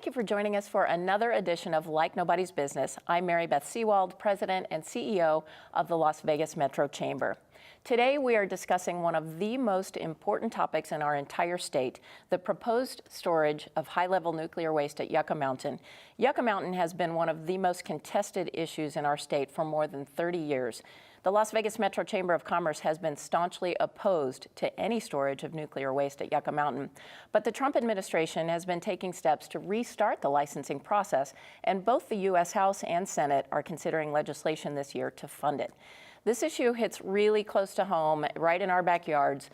thank you for joining us for another edition of Like Nobody's Business. I'm Beth Sewald, President and CEO of the Las Vegas Metro Chamber. Today we are discussing one of the most important topics in our entire state, the proposed storage of high-level nuclear waste at Yucca Mountain. Yucca Mountain has been one of the most contested issues in our state for more than 30 years. The Las Vegas Metro Chamber of Commerce has been staunchly opposed to any storage of nuclear waste at Yucca Mountain. But the Trump administration has been taking steps to restart the licensing process, and both the U.S. House and Senate are considering legislation this year to fund it. This issue hits really close to home, right in our backyards,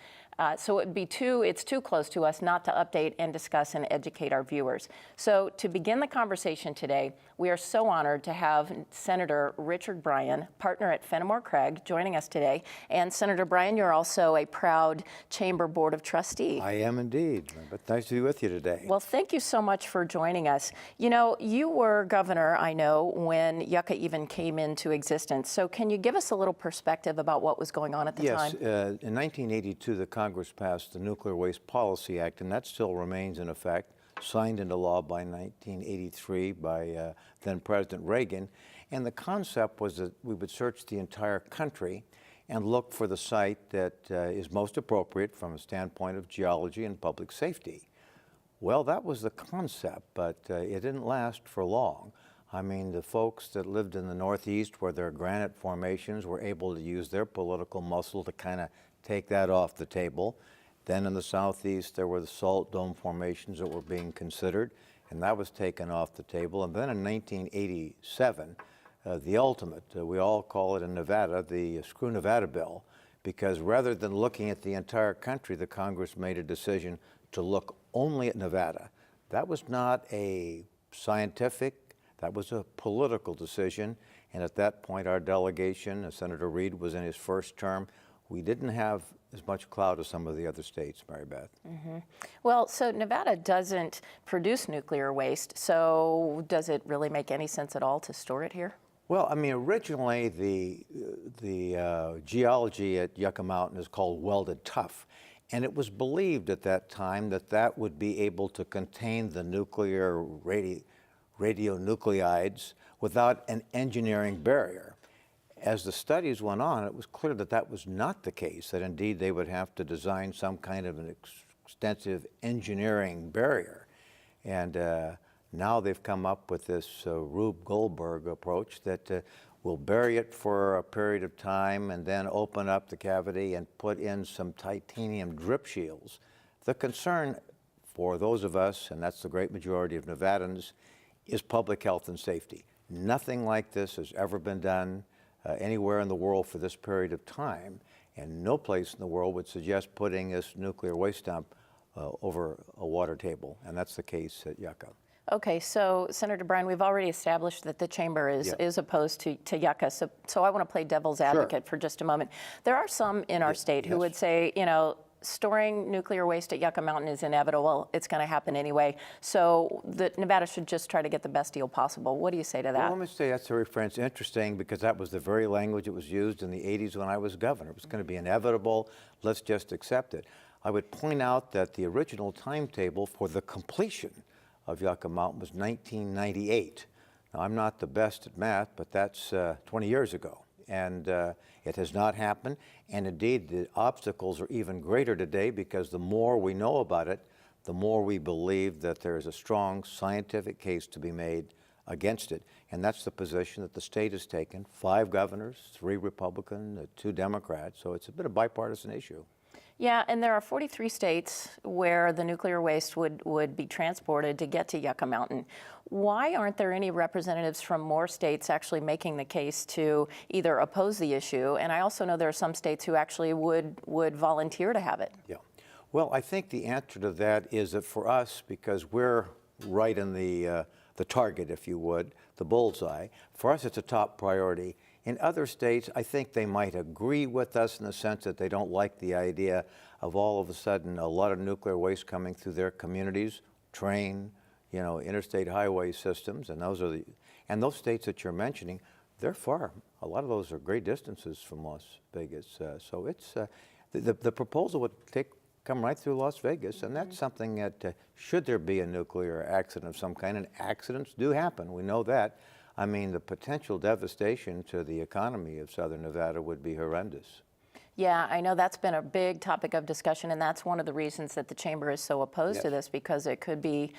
so it's too close to us not to update and discuss and educate our viewers. So to begin the conversation today, we are so honored to have Senator Richard Bryan, partner at Fennemore Craig, joining us today. And Senator Bryan, you're also a proud Chamber Board of Trustee. I am indeed, but nice to be with you today. Well, thank you so much for joining us. You know, you were governor, I know, when Yucca even came into existence. So can you give us a little perspective about what was going on at the time? Yes, in 1982, the Congress passed the Nuclear Waste Policy Act, and that still remains in effect, signed into law by 1983 by then President Reagan. And the concept was that we would search the entire country and look for the site that is most appropriate from a standpoint of geology and public safety. Well, that was the concept, but it didn't last for long. I mean, the folks that lived in the Northeast where there are granite formations were able to use their political muscle to kind of take that off the table. Then in the Southeast, there were the salt dome formations that were being considered, and that was taken off the table. And then in 1987, the ultimate, we all call it in Nevada, the Screw Nevada bill, because rather than looking at the entire country, the Congress made a decision to look only at Nevada. That was not a scientific, that was a political decision. And at that point, our delegation, Senator Reid was in his first term. We didn't have as much clout as some of the other states, Mary Beth. Mm-hmm. Well, so Nevada doesn't produce nuclear waste, so does it really make any sense at all to store it here? Well, I mean, originally the geology at Yucca Mountain is called welded tuff, and it was believed at that time that that would be able to contain the nuclear radionuclides without an engineering barrier. As the studies went on, it was clear that that was not the case, that indeed they would have to design some kind of an extensive engineering barrier. And now they've come up with this Rube Goldberg approach that will bury it for a period of time and then open up the cavity and put in some titanium drip shields. The concern for those of us, and that's the great majority of Nevadans, is public health and safety. Nothing like this has ever been done anywhere in the world for this period of time, and no place in the world would suggest putting this nuclear waste dump over a water table, and that's the case at Yucca. Okay, so Senator Bryan, we've already established that the chamber is opposed to Yucca, so I want to play devil's advocate for just a moment. There are some in our state who would say, you know, storing nuclear waste at Yucca Mountain is inevitable. It's going to happen anyway. So Nevada should just try to get the best deal possible. What do you say to that? Well, let me say that's very French. Interesting, because that was the very language that was used in the 80s when I was governor. It was going to be inevitable. Let's just accept it. I would point out that the original timetable for the completion of Yucca Mountain was 1998. Now, I'm not the best at math, but that's 20 years ago. And it has not happened. And indeed, the obstacles are even greater today because the more we know about it, the more we believe that there is a strong scientific case to be made against it. And that's the position that the state has taken. 5 governors, 3 Republican, 2 Democrats. So it's a bit of a bipartisan issue. Yeah, and there are 43 states where the nuclear waste would be transported to get to Yucca Mountain. Why aren't there any representatives from more states actually making the case to either oppose the issue? And I also know there are some states who actually would volunteer to have it. Yeah. Well, I think the answer to that is that for us, because we're right in the target, if you would, the bullseye, for us it's a top priority. In other states, I think they might agree with us in the sense that they don't like the idea of all of a sudden a lot of nuclear waste coming through their communities, train, you know, interstate highway systems, and those states that you're mentioning, they're far. A lot of those are great distances from Las Vegas. So it's the proposal would take come right through Las Vegas, and that's something that, should there be a nuclear accident of some kind, and accidents do happen, we know that, I mean, the potential devastation to the economy of Southern Nevada would be horrendous. Yeah, I know that's been a big topic of discussion, and that's one of the reasons that the chamber is so opposed to this, because it could be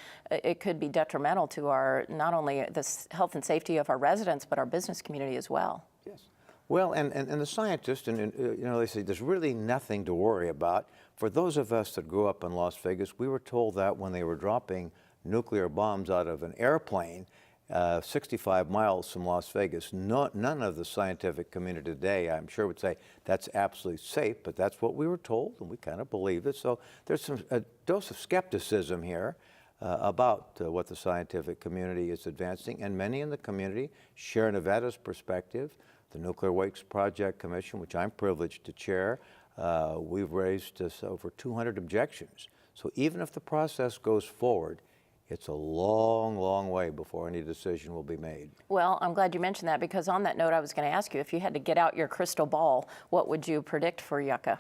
detrimental to our, not only the health and safety of our residents, but our business community as well. Yes. Well, and the scientists, and you know, they say there's really nothing to worry about. For those of us that grew up in Las Vegas, we were told that when they were dropping nuclear bombs out of an airplane 65 miles from Las Vegas, none of the scientific community today, I'm sure, would say that's absolutely safe, but that's what we were told, and we kind of believed it. So there's a dose of skepticism here about what the scientific community is advancing, and many in the community share Nevada's perspective. The Nuclear Waste Project Commission, which I'm privileged to chair, we've raised over 200 objections. So even if the process goes forward, it's a long, long way before any decision will be made. Well, I'm glad you mentioned that, because on that note, I was going to ask you, if you had to get out your crystal ball, what would you predict for Yucca?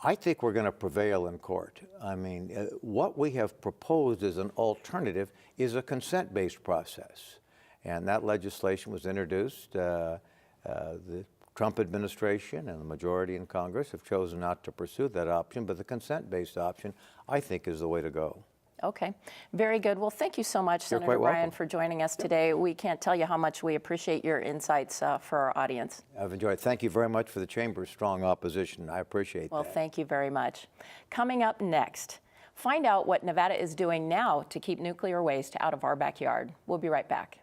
I think we're going to prevail in court. I mean, what we have proposed as an alternative is a consent-based process. And that legislation was introduced. The Trump administration and the majority in Congress have chosen not to pursue that option, but the consent-based option, I think, is the way to go. Okay, very good. Well, thank you so much, Senator Bryan, for joining us today. We can't tell you how much we appreciate your insights for our audience. I've enjoyed it. Thank you very much for the Chamber's strong opposition. I appreciate that. Well, thank you very much. Coming up next, find out what Nevada is doing now to keep nuclear waste out of our backyard. We'll be right back.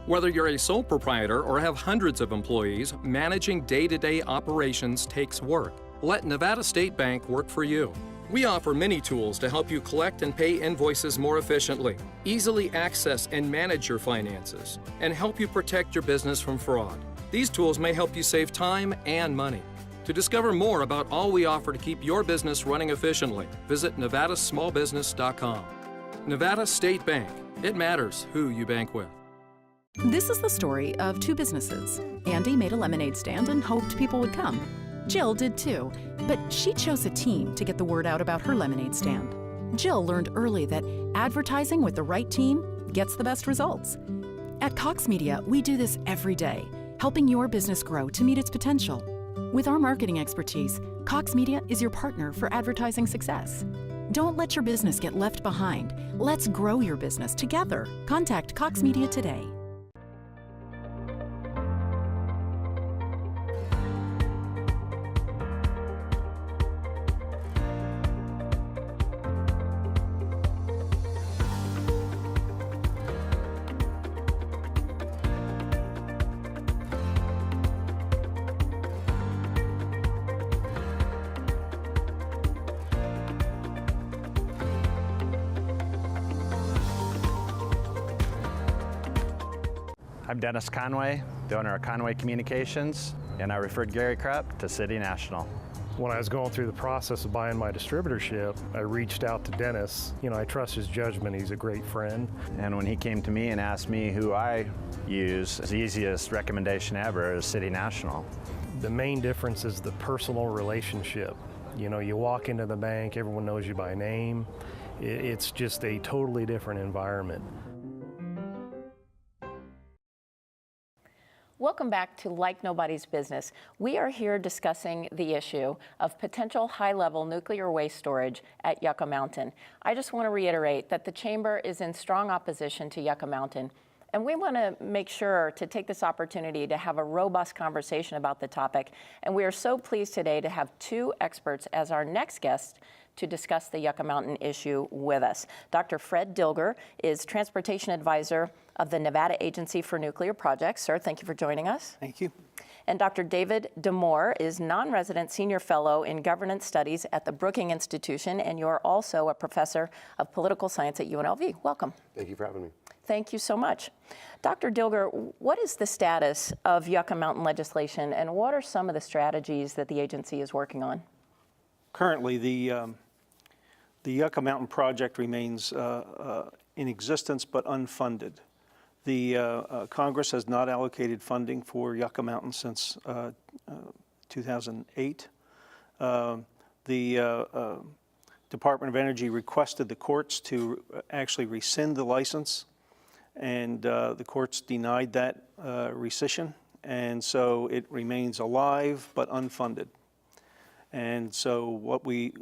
Whether you're a sole proprietor or have hundreds of employees, managing day-to-day operations takes work. Let Nevada State Bank work for you. We offer many tools to help you collect and pay invoices more efficiently, easily access and manage your finances, and help you protect your business from fraud. These tools may help you save time and money. To discover more about all we offer to keep your business running efficiently, visit nevadasmallbusiness.com. Nevada State Bank. It matters who you bank with. This is the story of two businesses. Andy made a lemonade stand and hoped people would come. Jill did too, but she chose a team to get the word out about her lemonade stand. Jill learned early that advertising with the right team gets the best results. At Cox Media, we do this every day, helping your business grow to meet its potential. With our marketing expertise, Cox Media is your partner for advertising success. Don't let your business get left behind. Let's grow your business together. Contact Cox Media today. I'm Dennis Conway, the owner of Conway Communications, and I referred Gary Krupp to City National. When I was going through the process of buying my distributorship, I reached out to Dennis. You know, I trust his judgment. He's a great friend. And when he came to me and asked me who I use, the easiest recommendation ever is City National. The main difference is the personal relationship. You know, you walk into the bank, everyone knows you by name. It's just a totally different environment. Welcome back to Like Nobody's Business. We are here discussing the issue of potential high-level nuclear waste storage at Yucca Mountain. I just want to reiterate that the Chamber is in strong opposition to Yucca Mountain, and we want to make sure to take this opportunity to have a robust conversation about the topic. And we are so pleased today to have two experts as our next guests to discuss the Yucca Mountain issue with us. Dr. Fred Dilger is Transportation Advisor of the Nevada Agency for Nuclear Projects. Sir, thank you for joining us. Thank you. And Dr. David Damore is non-resident senior fellow in governance studies at the Brookings Institution, and you're also a professor of political science at UNLV. Welcome. Thank you for having me. Thank you so much. Dr. Dilger, what is the status of Yucca Mountain legislation, and what are some of the strategies that the agency is working on? Currently, the Yucca Mountain project remains in existence but unfunded. The Congress has not allocated funding for Yucca Mountain since 2008. The Department of Energy requested the courts to actually rescind the license, and the courts denied that rescission, and so it remains alive but unfunded. And so what we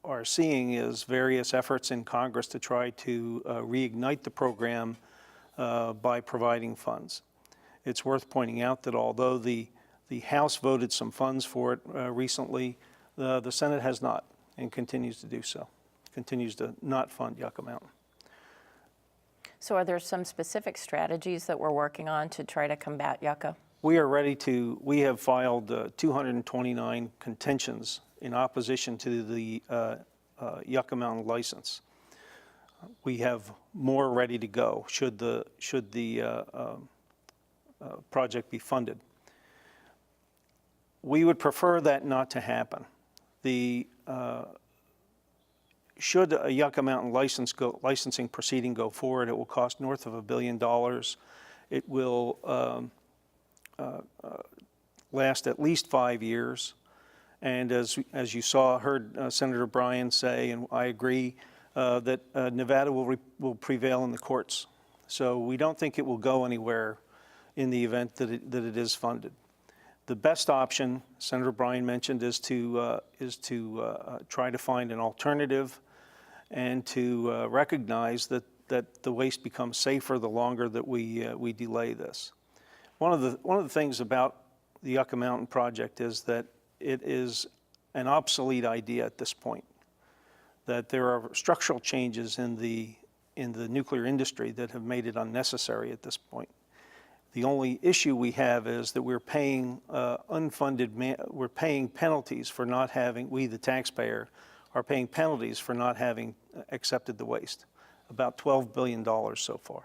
are seeing is various efforts in Congress to try to reignite the program by providing funds. It's worth pointing out that although the House voted some funds for it recently, the Senate has not, and continues to do so, continues to not fund Yucca Mountain. So are there some specific strategies that we're working on to try to combat Yucca? We have filed 229 contentions in opposition to the Yucca Mountain license. We have more ready to go should the project be funded. We would prefer that not to happen. Should a Yucca Mountain licensing proceeding go forward, it will cost north of $1 billion. It will last at least 5 years. And as you heard Senator Bryan say, and I agree, that Nevada will prevail in the courts. So we don't think it will go anywhere in the event that it is funded. The best option, Senator Bryan mentioned, is to try to find an alternative and to recognize that the waste becomes safer the longer that we delay this. One of the things about the Yucca Mountain project is that it is an obsolete idea at this point. That there are structural changes in the nuclear industry that have made it unnecessary at this point. The only issue we have is that we're paying we're paying penalties for not having, we the taxpayer are paying penalties for not having accepted the waste. About $12 billion so far.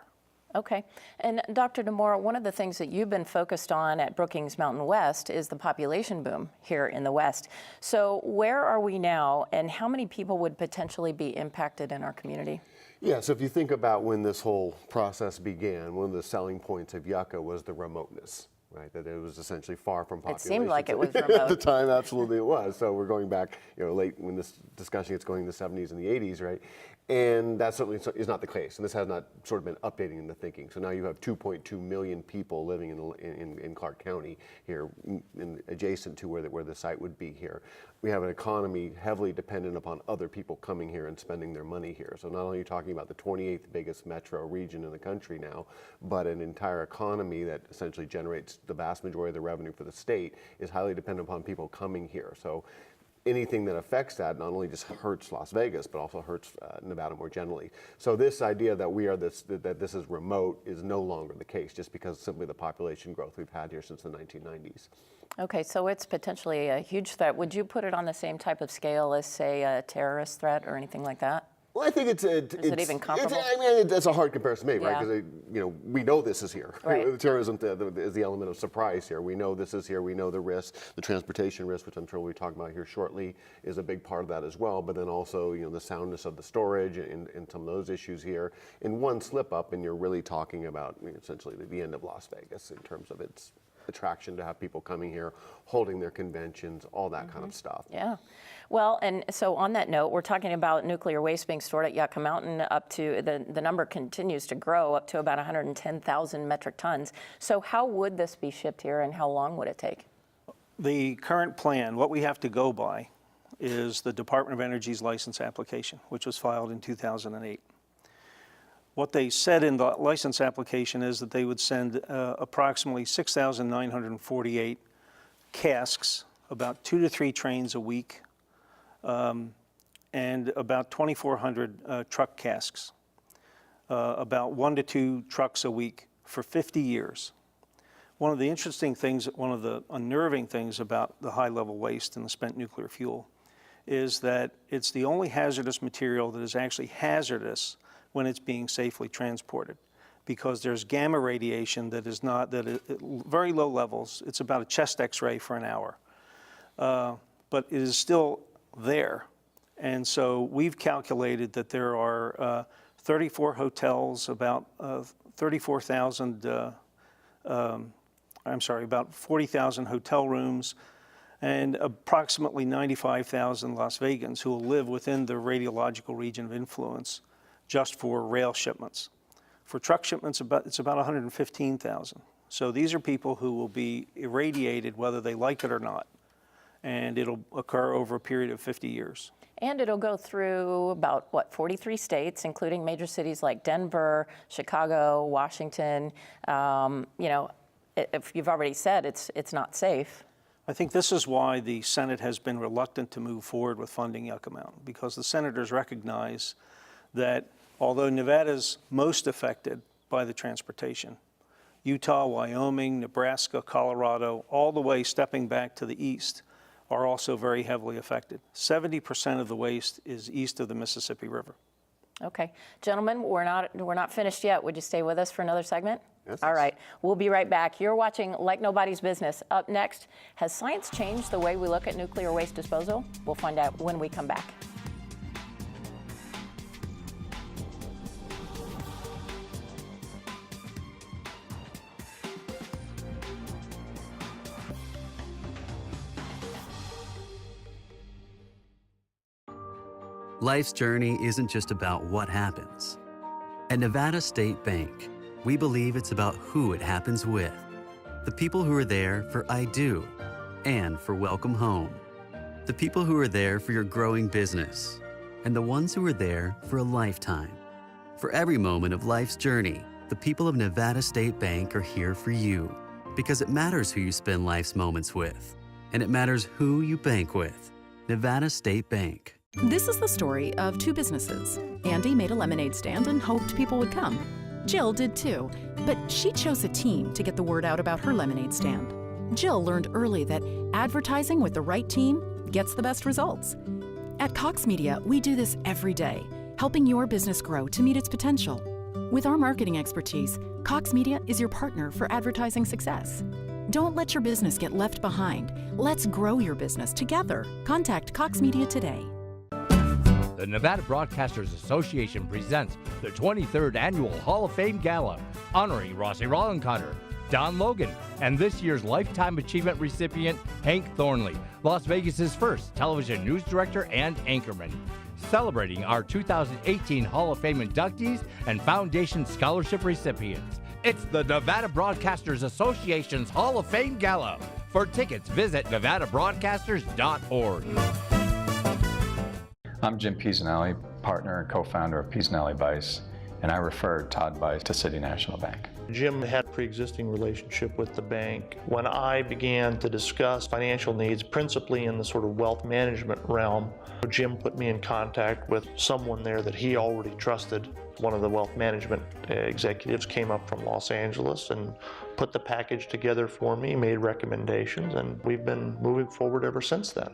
Okay. And Dr. Damore, one of the things that you've been focused on at Brookings Mountain West is the population boom here in the West. So where are we now, and how many people would potentially be impacted in our community? Yeah, so if you think about when this whole process began, one of the selling points of Yucca was the remoteness, right? That it was essentially far from population. It seemed like it was remote. At the time, absolutely it was. So we're going back, late when this discussion gets going in the 70s and the 80s, right? And that certainly is not the case, and this has not sort of been updating in the thinking. So now you have 2.2 million people living in Clark County here, adjacent to where the site would be here. We have an economy heavily dependent upon other people coming here and spending their money here. So not only are you talking about the 28th biggest metro region in the country now, but an entire economy that essentially generates the vast majority of the revenue for the state is highly dependent upon people coming here. So anything that affects that not only just hurts Las Vegas, but also hurts Nevada more generally. So this idea that that this is remote is no longer the case, just because simply the population growth we've had here since the 1990s. Okay, so it's potentially a huge threat. Would you put it on the same type of scale as, say, a terrorist threat or anything like that? Well, I think is it even comparable? It's a hard comparison to make, right? Yeah. Because we know this is here. Right. The terrorism is the element of surprise here. We know this is here. We know the risk, the transportation risk, which I'm sure we'll be talking about here shortly, is a big part of that as well. But then also, the soundness of the storage and some of those issues here. In one slip up, and you're really talking about essentially the end of Las Vegas in terms of its attraction to have people coming here, holding their conventions, all that kind of stuff. Yeah. Well, and so on that note, we're talking about nuclear waste being stored at Yucca Mountain up to, the number continues to grow up to about 110,000 metric tons. So how would this be shipped here, and how long would it take? The current plan, what we have to go by, is the Department of Energy's license application, which was filed in 2008. What they said in the license application is that they would send approximately 6,948 casks, about 2 to 3 trains a week, and about 2,400 truck casks, about 1 to 2 trucks a week for 50 years. One of the interesting things, one of the unnerving things about the high-level waste and the spent nuclear fuel is that it's the only hazardous material that is actually hazardous when it's being safely transported, because there's gamma radiation that is not, very low levels. It's about a chest x-ray for an hour, but it is still there. And so we've calculated that there are 34 hotels, about 40,000 hotel rooms, and approximately 95,000 Las Vegans who will live within the radiological region of influence just for rail shipments. For truck shipments, it's about 115,000. So these are people who will be irradiated whether they like it or not, and it'll occur over a period of 50 years. And it'll go through about, 43 states, including major cities like Denver, Chicago, Washington. If you've already said it's not safe. I think this is why the Senate has been reluctant to move forward with funding Yucca Mountain, because the senators recognize that although Nevada's most affected by the transportation, Utah, Wyoming, Nebraska, Colorado, all the way stepping back to the east, are also very heavily affected. 70% of the waste is east of the Mississippi River. Okay, gentlemen, we're not finished yet. Would you stay with us for another segment? Yes. All right, we'll be right back. You're watching Like Nobody's Business. Up next, has science changed the way we look at nuclear waste disposal? We'll find out when we come back. Life's journey isn't just about what happens. At Nevada State Bank, we believe it's about who it happens with. The people who are there for I Do and for Welcome Home. The people who are there for your growing business. And the ones who are there for a lifetime. For every moment of life's journey, the people of Nevada State Bank are here for you. Because it matters who you spend life's moments with. And it matters who you bank with. Nevada State Bank. This is the story of two businesses. Andy made a lemonade stand and hoped people would come. Jill did too, but she chose a team to get the word out about her lemonade stand. Jill learned early that advertising with the right team gets the best results. At Cox Media, we do this every day, helping your business grow to meet its potential. With our marketing expertise, Cox Media is your partner for advertising success. Don't let your business get left behind. Let's grow your business together. Contact Cox Media today. The Nevada Broadcasters Association presents the 23rd Annual Hall of Fame Gala, honoring Rossi Rollencotter, Don Logan, and this year's Lifetime Achievement recipient, Hank Thornley, Las Vegas's first television news director and anchorman. Celebrating our 2018 Hall of Fame inductees and Foundation Scholarship recipients. It's the Nevada Broadcasters Association's Hall of Fame Gala. For tickets, visit nevadabroadcasters.org. I'm Jim Pisanelli, partner and co-founder of Pisanelli Bice, and I referred Todd Bice to City National Bank. Jim had a pre-existing relationship with the bank. When I began to discuss financial needs, principally in the sort of wealth management realm, Jim put me in contact with someone there that he already trusted. One of the wealth management executives came up from Los Angeles and put the package together for me, made recommendations, and we've been moving forward ever since then.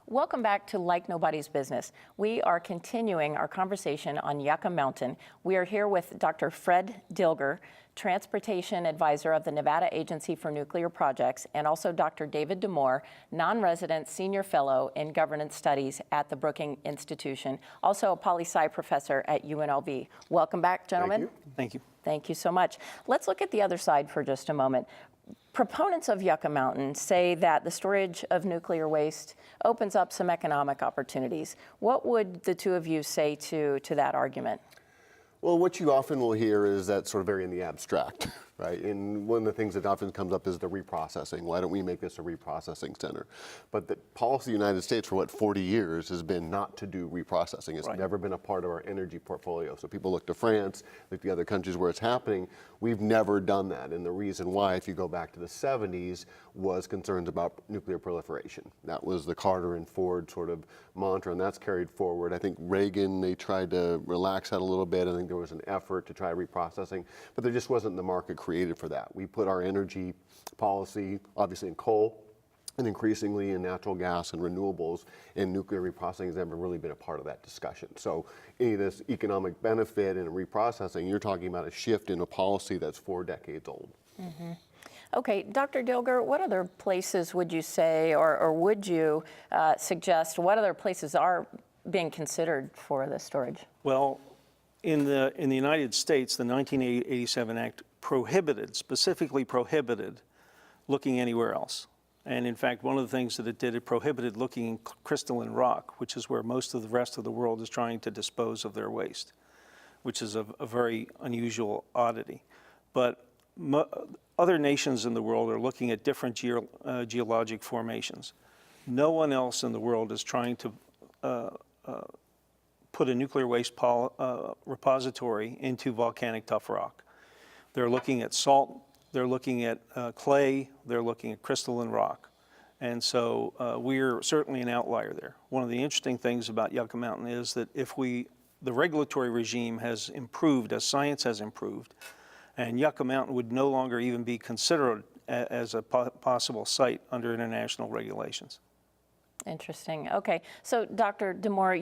Welcome back to Like Nobody's Business. We are continuing our conversation on Yucca Mountain. We are here with Dr. Fred Dilger, Transportation Advisor of the Nevada Agency for Nuclear Projects, and also Dr. David Damore, non-resident Senior Fellow in Governance Studies at the Brookings Institution, also a poli-sci professor at UNLV. Welcome back, gentlemen. Thank you. Thank you so much. Let's look at the other side for just a moment. Proponents of Yucca Mountain say that the storage of nuclear waste opens up some economic opportunities. What would the two of you say to that argument? Well, what you often will hear is that sort of very in the abstract. right? And one of the things that often comes up is the reprocessing. Why don't we make this a reprocessing center? But the policy of the United States for 40 years has been not to do reprocessing. It's never been a part of our energy portfolio. So people look to France, look to the other countries where it's happening. We've never done that. And the reason why, if you go back to the 70s, was concerns about nuclear proliferation. That was the Carter and Ford sort of mantra, and that's carried forward. I think Reagan, they tried to relax that a little bit. I think there was an effort to try reprocessing, but there just wasn't the market created for that. We put our energy policy, obviously, in coal, and increasingly in natural gas and renewables, and nuclear reprocessing has never really been a part of that discussion. So any of this economic benefit in reprocessing, you're talking about a shift in a policy that's 4 decades old. Mm-hmm. Okay, Dr. Dilger, what other places would you say, or would you suggest, what other places are being considered for this storage? Well, in the United States, the 1987 Act specifically prohibited looking anywhere else. And in fact, one of the things that it did, it prohibited looking in crystalline rock, which is where most of the rest of the world is trying to dispose of their waste, which is a very unusual oddity. But other nations in the world are looking at different geologic formations. No one else in the world is trying to put a nuclear waste repository into volcanic tough rock. They're looking at salt, they're looking at clay, they're looking at crystalline rock. And so we're certainly an outlier there. One of the interesting things about Yucca Mountain is that the regulatory regime has improved as science has improved, and Yucca Mountain would no longer even be considered as a possible site under international regulations. Interesting. Okay, so Dr. Damore,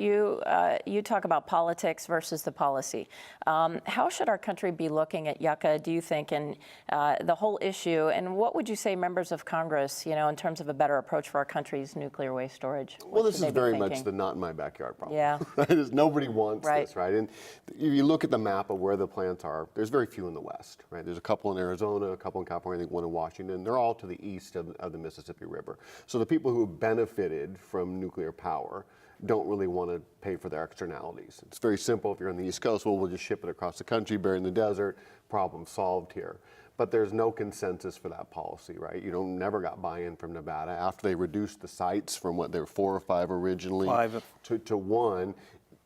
you talk about politics versus the policy. How should our country be looking at Yucca, do you think, and the whole issue? And what would you say, members of Congress, in terms of a better approach for our country's nuclear waste storage? Well, this is very much the not in my backyard problem. Yeah. Right? Nobody wants this, right? And if you look at the map of where the plants are, there's very few in the West, right? There's a couple in Arizona, a couple in California, I think one in Washington. They're all to the east of the Mississippi River. So the people who benefited from nuclear power don't really want to pay for their externalities. It's very simple. If you're on the East Coast, well, we'll just ship it across the country, bury in the desert, problem solved here. But there's no consensus for that policy, right? Never got buy-in from Nevada. After they reduced the sites from what, there were 4 or 5 originally to 1,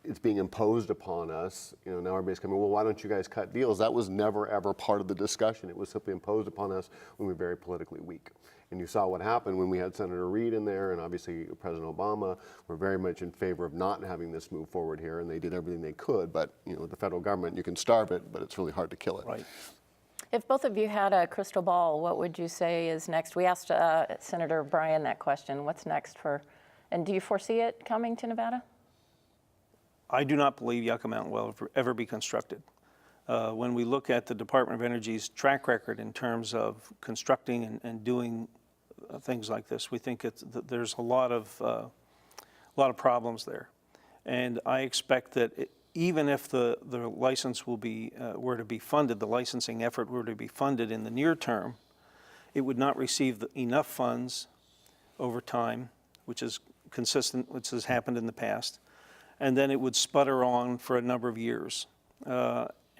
it's being imposed upon us. Now everybody's coming, well, why don't you guys cut deals? That was never, ever part of the discussion. It was simply imposed upon us when we were very politically weak. And you saw what happened when we had Senator Reid in there, and obviously President Obama were very much in favor of not having this move forward here, and they did everything they could. But with the federal government, you can starve it, but it's really hard to kill it. Right. If both of you had a crystal ball, what would you say is next? We asked Senator Bryan that question. What's next and do you foresee it coming to Nevada? I do not believe Yucca Mountain will ever be constructed. When we look at the Department of Energy's track record in terms of constructing and doing things like this, we think there's a lot of problems there, and I expect that even if the license were to be funded, the licensing effort were to be funded in the near term, it would not receive enough funds over time, which is consistent, which has happened in the past, and then it would sputter on for a number of years.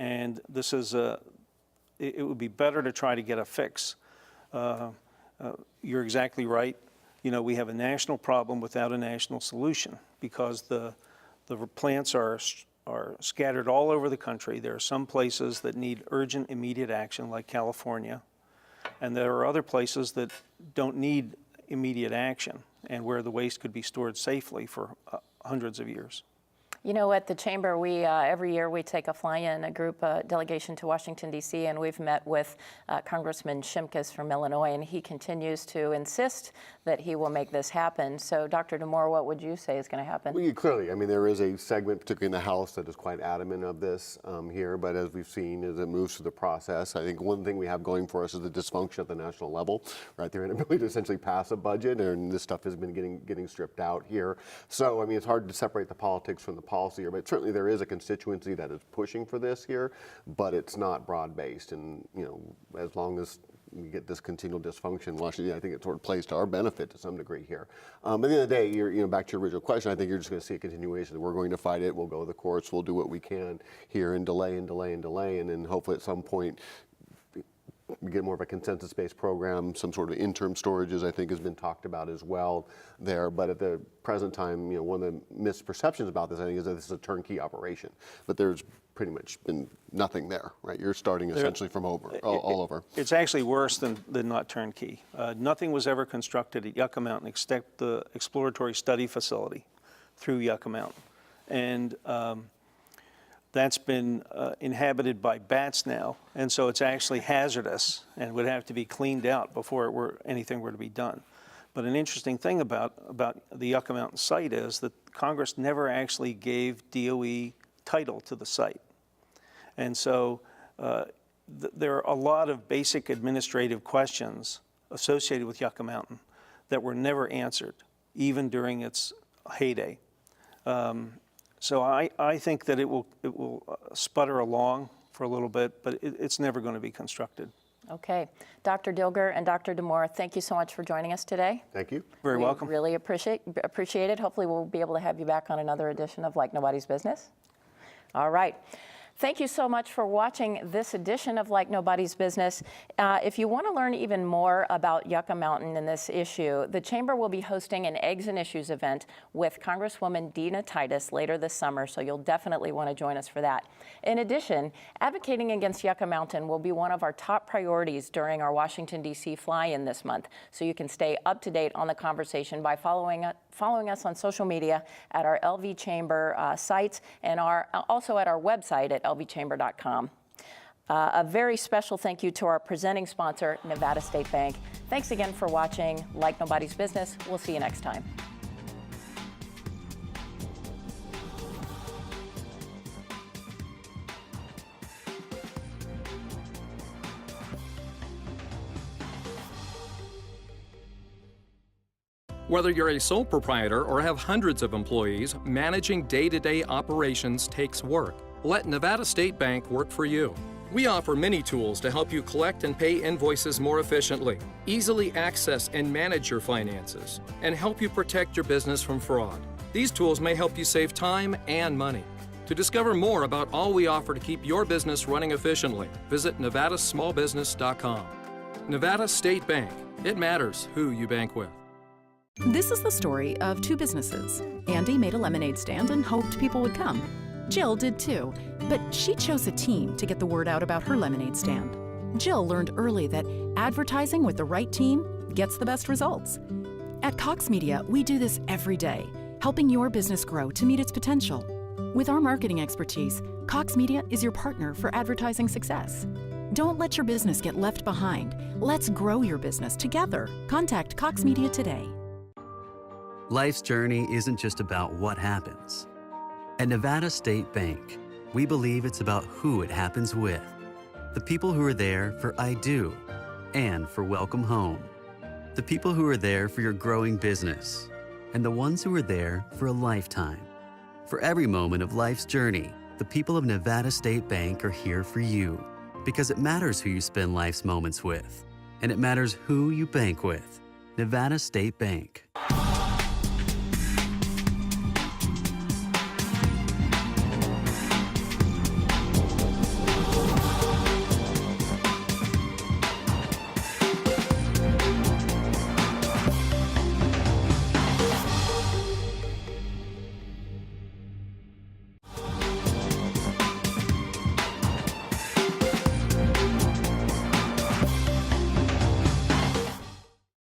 And this is it would be better to try to get a fix. You're exactly right. We have a national problem without a national solution because the plants are scattered all over the country. There are some places that need urgent, immediate action, like California, and there are other places that don't need immediate action and where the waste could be stored safely for hundreds of years. At the Chamber, we every year we take a group delegation to Washington, D.C., and we've met with Congressman Shimkus from Illinois, and he continues to insist that he will make this happen. So, Dr. Damore, what would you say is going to happen? Well, clearly, there is a segment, particularly in the House, that is quite adamant of this here, but as we've seen, as it moves through the process, I think one thing we have going for us is the dysfunction at the national level, right? Their inability to essentially pass a budget, and this stuff has been getting stripped out here. So, it's hard to separate the politics from the policy here, but certainly there is a constituency that is pushing for this here, but it's not broad-based. And, as long as we get this continual dysfunction in Washington, I think it sort of plays to our benefit to some degree here. At the end of the day, you're back to your original question, I think you're just going to see a continuation. We're going to fight it, we'll go to the courts, we'll do what we can here and delay, and then hopefully at some point we get more of a consensus-based program. Some sort of interim storages, I think, has been talked about as well there. But at the present time, one of the misperceptions about this, I think, is that this is a turnkey operation. But there's pretty much been nothing there, right? You're starting essentially from all over. It's actually worse than not turnkey. Nothing was ever constructed at Yucca Mountain except the exploratory study facility through Yucca Mountain. And that's been inhabited by bats now, and so it's actually hazardous and would have to be cleaned out before anything were to be done. But an interesting thing about the Yucca Mountain site is that Congress never actually gave DOE title to the site. And so there are a lot of basic administrative questions associated with Yucca Mountain that were never answered, even during its heyday. So I think that it will sputter along for a little bit, but it's never going to be constructed. Okay. Dr. Dilger and Dr. Damore, thank you so much for joining us today. Thank you. Very welcome. Really appreciate it. Hopefully we'll be able to have you back on another edition of Like Nobody's Business. All right. Thank you so much for watching this edition of Like Nobody's Business. If you want to learn even more about Yucca Mountain and this issue, the Chamber will be hosting an Eggs and Issues event with Congresswoman Dina Titus later this summer, so you'll definitely want to join us for that. In addition, advocating against Yucca Mountain will be one of our top priorities during our Washington, D.C. fly-in this month, so you can stay up to date on the conversation by following us on social media at our LV Chamber sites and also at our website at lvchamber.com. A very special thank you to our presenting sponsor, Nevada State Bank. Thanks again for watching Like Nobody's Business. We'll see you next time. Whether you're a sole proprietor or have hundreds of employees, managing day-to-day operations takes work. Let Nevada State Bank work for you. We offer many tools to help you collect and pay invoices more efficiently, easily access and manage your finances, and help you protect your business from fraud. These tools may help you save time and money. To discover more about all we offer to keep your business running efficiently, visit nevadasmallbusiness.com. Nevada State Bank. It matters who you bank with. This is the story of two businesses. Andy made a lemonade stand and hoped people would come. Jill did too, but she chose a team to get the word out about her lemonade stand. Jill learned early that advertising with the right team gets the best results. At Cox Media, we do this every day, helping your business grow to meet its potential. With our marketing expertise, Cox Media is your partner for advertising success. Don't let your business get left behind. Let's grow your business together. Contact Cox Media today. Life's journey isn't just about what happens. At Nevada State Bank, we believe it's about who it happens with. The people who are there for I do and for welcome home. The people who are there for your growing business and the ones who are there for a lifetime. For every moment of life's journey, the people of Nevada State Bank are here for you because it matters who you spend life's moments with and it matters who you bank with. Nevada State Bank.